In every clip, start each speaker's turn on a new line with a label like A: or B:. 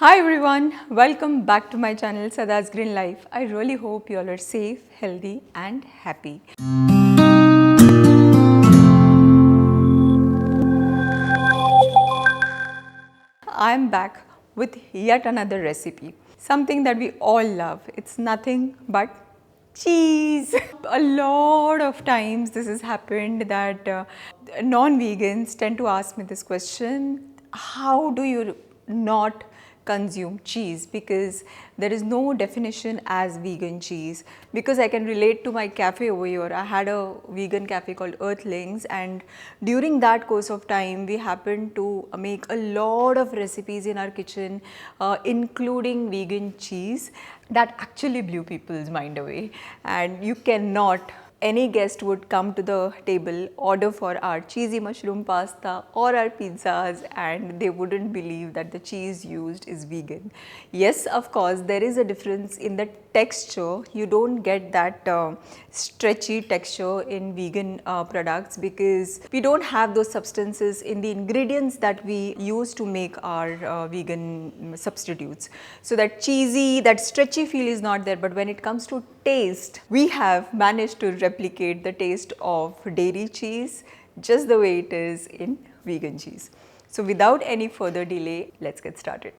A: Hi everyone, welcome back to my channel Sadaa Green Life. I really hope you all are safe, healthy and happy. I am back with yet another recipe, something that we all love. It's nothing but cheese. A lot of times this has happened that non-vegans tend to ask me this question: how do you not consume cheese? Because there is no definition as vegan cheese. Because I can relate to my cafe over here. I had a vegan cafe called Earthlings, and during that course of time we happened to make a lot of recipes in our kitchen, including vegan cheese, that actually blew people's mind away. And you cannot, any guest would come to the table, order for our cheesy mushroom pasta or our pizzas, and they wouldn't believe that the cheese used is vegan. Yes, of course, there is a difference in the texture. You don't get that stretchy texture in vegan products because we don't have those substances in the ingredients that we use to make our vegan substitutes. So that cheesy, that stretchy feel is not there, but when it comes to taste, we have managed to replicate the taste of dairy cheese just the way it is in vegan cheese. So without any further delay, let's get started.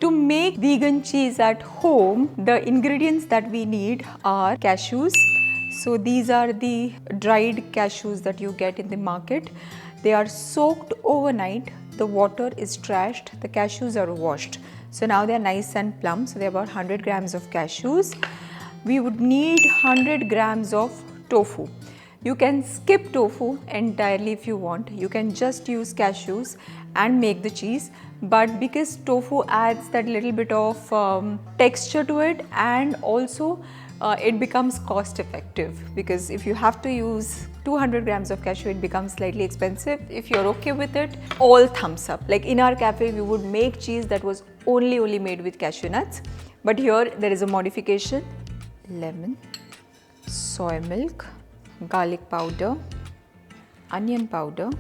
A: To make vegan cheese at home, the ingredients that we need are cashews. So these are the dried cashews that you get in the market. They are soaked overnight. The water is trashed. The cashews are washed. So now they are nice and plump. So they are about 100 grams of cashews. We would need 100 grams of tofu. You can skip tofu entirely if you want. You can just use cashews and make the cheese. But because tofu adds that little bit of texture to it, and also it becomes cost effective, because if you have to use 200 grams of cashew, it becomes slightly expensive. If you're okay with it, all thumbs up. Like in our cafe, we would make cheese that was only made with cashew nuts. But here there is a modification: lemon, soy milk, garlic powder, onion powder,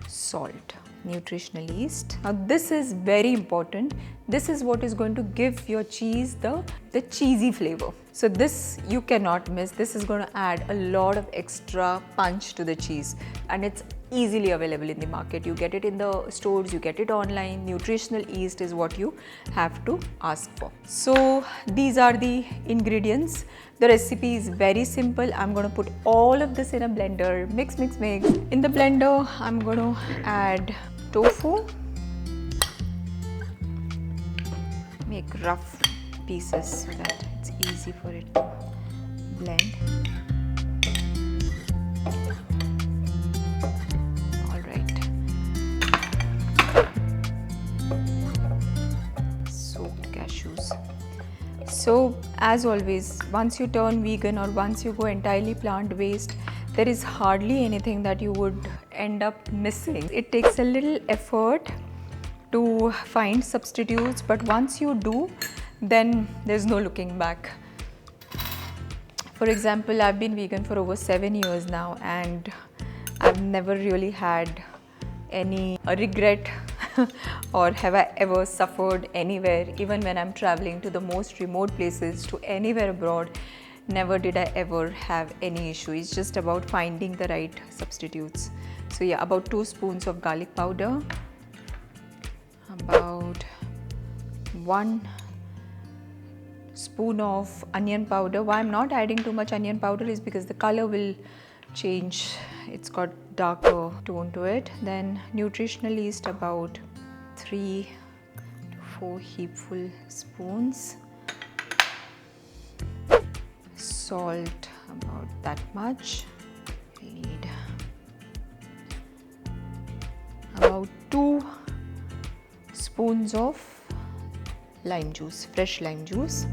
A: salt, nutritional yeast. Now this is very important. This is what is going to give your cheese the cheesy flavor. So this you cannot miss. This is going to add a lot of extra punch to the cheese, and it's easily available in the market. You get it in the stores, you get it online. Nutritional yeast is what you have to ask for. So these are the ingredients. The recipe is very simple. I'm going to put all of this in a blender, mix. In the blender, I'm going to add tofu, make rough pieces so that it's easy for it to blend. All right. Soaked cashews. So as always, once you turn vegan or once you go entirely plant-based, there is hardly anything that you would end up missing. It takes a little effort to find substitutes, but once you do, then there's no looking back. For example, I've been vegan for over 7 years now, and I've never really had any regret or have I ever suffered anywhere. Even when I'm traveling to the most remote places, to anywhere abroad, never did I ever have any issue. It's just about finding the right substitutes. So yeah, about 2 spoons of garlic powder, about 1 spoon of onion powder. Why I'm not adding too much onion powder is because the color will change. It's got darker tone to it. Then nutritional yeast, about 3 to 4 heapful spoons. Salt, about that much. We need about 2 spoons of lime juice, fresh lime juice.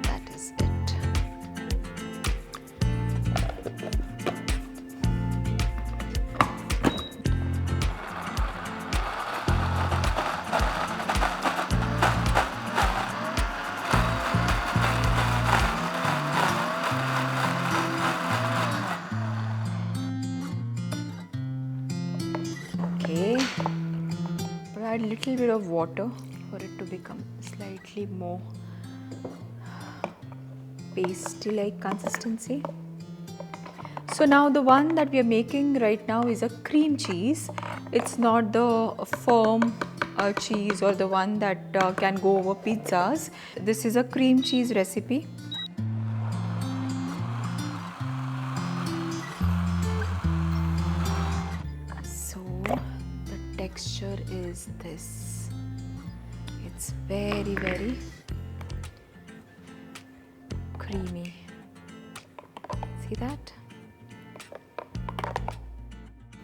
A: That is it. little bit of water for it to become slightly more pasty-like consistency. So now the one that we are making right now is a cream cheese. It's not the firm cheese or the one that can go over pizzas. This is a cream cheese recipe. So the texture is this. It's very, very creamy. See that?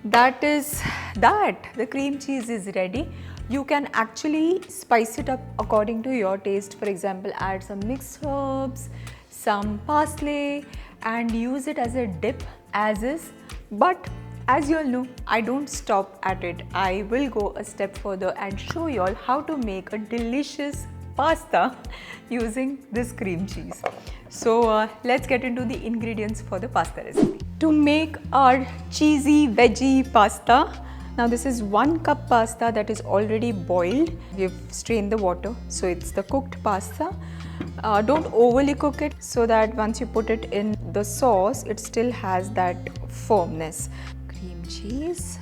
A: That is that. The cream cheese is ready. You can actually spice it up according to your taste. For example, add some mixed herbs, some parsley, and use it as a dip as is. But as you all know, I don't stop at it. I will go a step further and show you all how to make a delicious pasta using this cream cheese. So let's get into the ingredients for the pasta recipe. To make our cheesy veggie pasta, now this is 1 cup pasta that is already boiled. We've strained the water, so it's the cooked pasta. Don't overly cook it so that once you put it in the sauce, it still has that firmness. Cream cheese,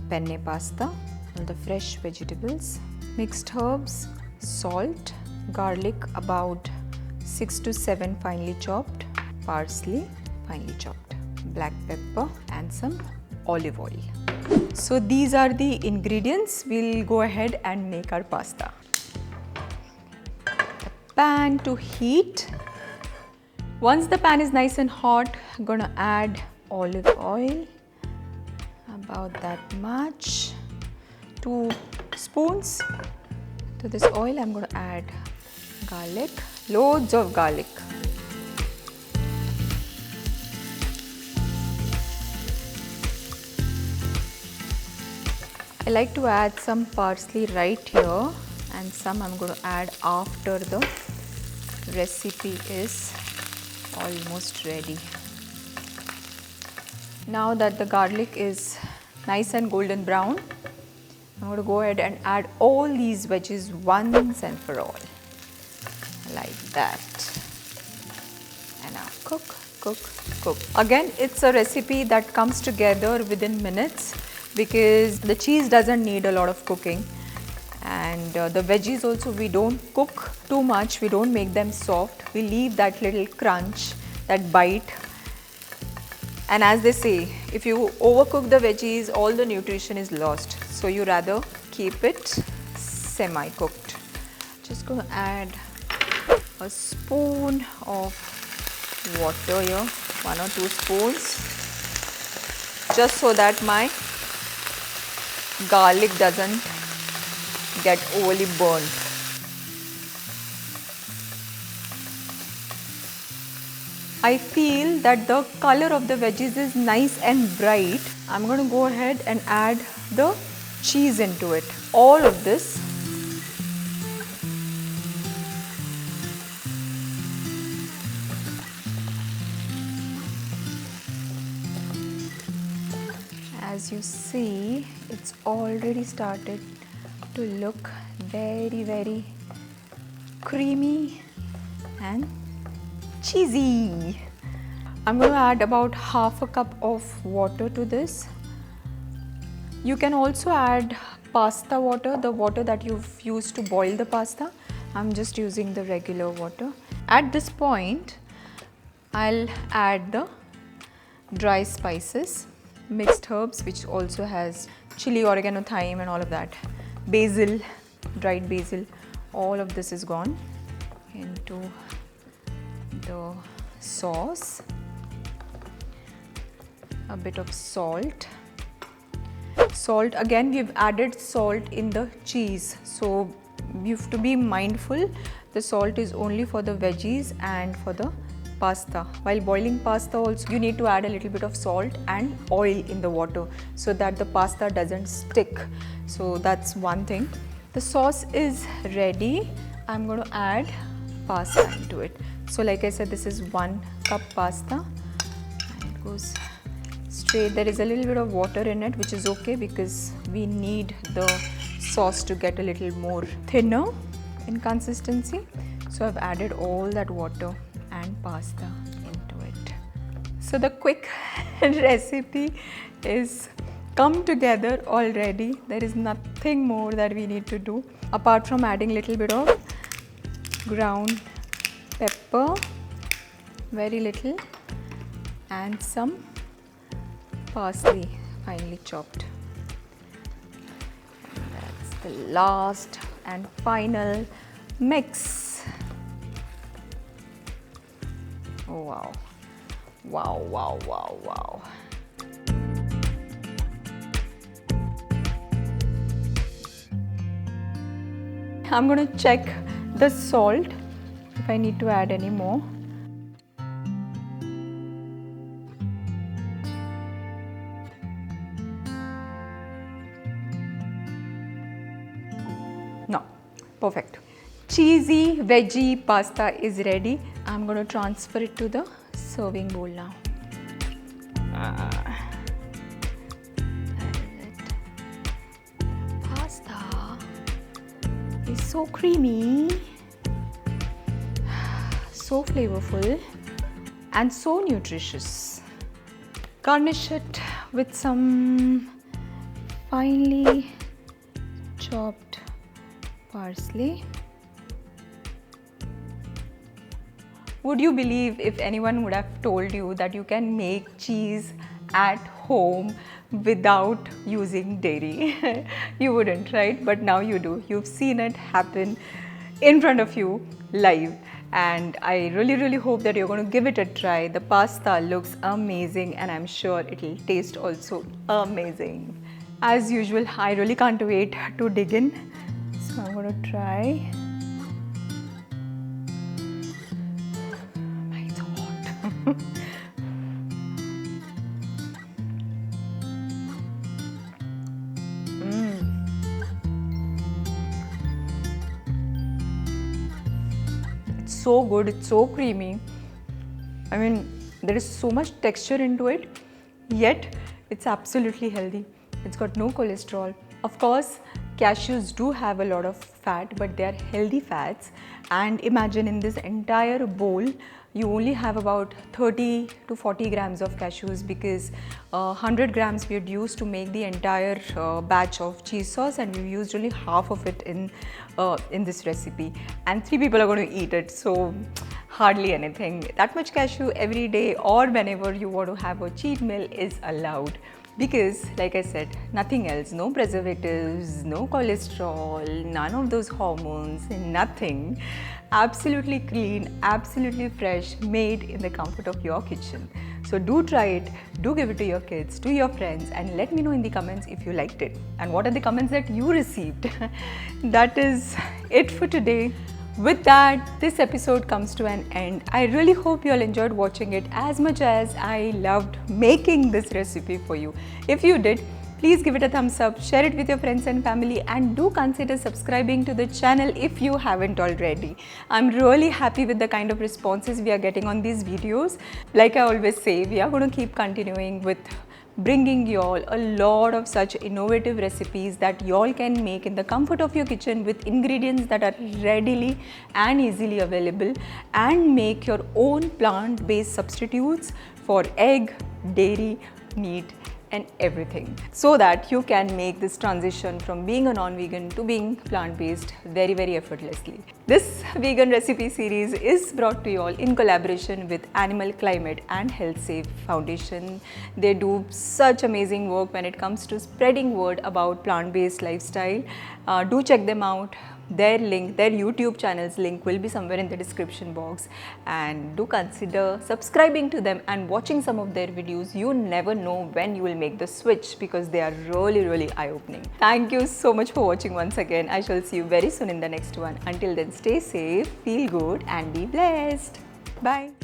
A: penne pasta, all the fresh vegetables, mixed herbs, salt, garlic about 6 to 7 finely chopped, parsley finely chopped, black pepper and some olive oil. So these are the ingredients. We'll go ahead and make our pasta. The pan to heat. Once the pan is nice and hot, I'm gonna add olive oil, about that much, 2 spoons. To this oil, I'm going to add garlic, loads of garlic. I like to add some parsley right here, and some I'm going to add after the recipe is almost ready. Now that the garlic is nice and golden brown, I'm going to go ahead and add all these veggies once and for all, like that. And now cook, cook, cook. Again, it's a recipe that comes together within minutes because the cheese doesn't need a lot of cooking. And the veggies also, we don't cook too much, we don't make them soft. We leave that little crunch, that bite. And as they say, if you overcook the veggies, all the nutrition is lost. So you rather keep it semi-cooked. Just going to add a spoon of water here, 1 or 2 spoons, just so that my garlic doesn't get overly burnt. I feel that the color of the veggies is nice and bright. I'm going to go ahead and add the cheese into it. All of this. As you see, it's already started to look very, very creamy and cheesy. I'm going to add about half a cup of water to this. You can also add pasta water, the water that you've used to boil the pasta. I'm just using the regular water. At this point, I'll add the dry spices, mixed herbs, which also has chili, oregano, thyme and all of that. Basil, dried basil, all of this is gone into the sauce. A bit of salt. Salt, again we've added salt in the cheese, so you have to be mindful. The salt is only for the veggies and for the pasta. While boiling pasta also, you need to add a little bit of salt and oil in the water so that the pasta doesn't stick. So that's one thing. The sauce is ready. I'm going to add pasta into it. So like I said, this is 1 cup pasta and it goes straight. There is a little bit of water in it, which is okay because we need the sauce to get a little more thinner in consistency. So I've added all that water and pasta into it. So the quick recipe is come together already. There is nothing more that we need to do apart from adding a little bit of ground pepper, very little, and some parsley finely chopped. And that's the last and final mix. Oh wow, wow, wow, wow, wow. I'm going to check the salt if I need to add any more. No, perfect. Cheesy veggie pasta is ready. I'm going to transfer it to the serving bowl now. That is it. Pasta is so creamy, so flavorful, and so nutritious. Garnish it with some finely chopped parsley. Would you believe if anyone would have told you that you can make cheese at home without using dairy? You wouldn't, right? But now you do. You've seen it happen in front of you live. And I really hope that you're going to give it a try. The pasta looks amazing and I'm sure it'll taste also amazing. As usual, I really can't wait to dig in. So I'm going to try. It's hot. It's so good, it's so creamy. I mean, there is so much texture into it, yet it's absolutely healthy. It's got no cholesterol. Of course, cashews do have a lot of fat, but they are healthy fats. And imagine in this entire bowl, you only have about 30 to 40 grams of cashews because 100 grams we had used to make the entire batch of cheese sauce, and we used only half of it in this recipe. And 3 people are going to eat it, so hardly anything. That much cashew every day or whenever you want to have a cheat meal is allowed. Because, like I said, nothing else, no preservatives, no cholesterol, none of those hormones, nothing. Absolutely clean, absolutely fresh, made in the comfort of your kitchen. So do try it, do give it to your kids, to your friends, and let me know in the comments if you liked it. And what are the comments that you received? That is it for today. With that, this episode comes to an end. I really hope you all enjoyed watching it as much as I loved making this recipe for you. If you did, please give it a thumbs up, share it with your friends and family, and do consider subscribing to the channel if you haven't already. I'm really happy with the kind of responses we are getting on these videos. Like I always say, we are going to keep continuing with bringing y'all a lot of such innovative recipes that y'all can make in the comfort of your kitchen with ingredients that are readily and easily available, and make your own plant-based substitutes for egg, dairy, meat, and everything, so that you can make this transition from being a non-vegan to being plant-based very effortlessly. This vegan recipe series is brought to you all in collaboration with Animal Climate and Health Safe Foundation. They do such amazing work when it comes to spreading word about plant-based lifestyle. Do check them out. Their link, their YouTube channel's link will be somewhere in the description box, and do consider subscribing to them and watching some of their videos. You never know when you will make the switch because they are really eye-opening. Thank you so much for watching once again. I shall see you very soon in the next one. Until then, stay safe, feel good, and be blessed. Bye.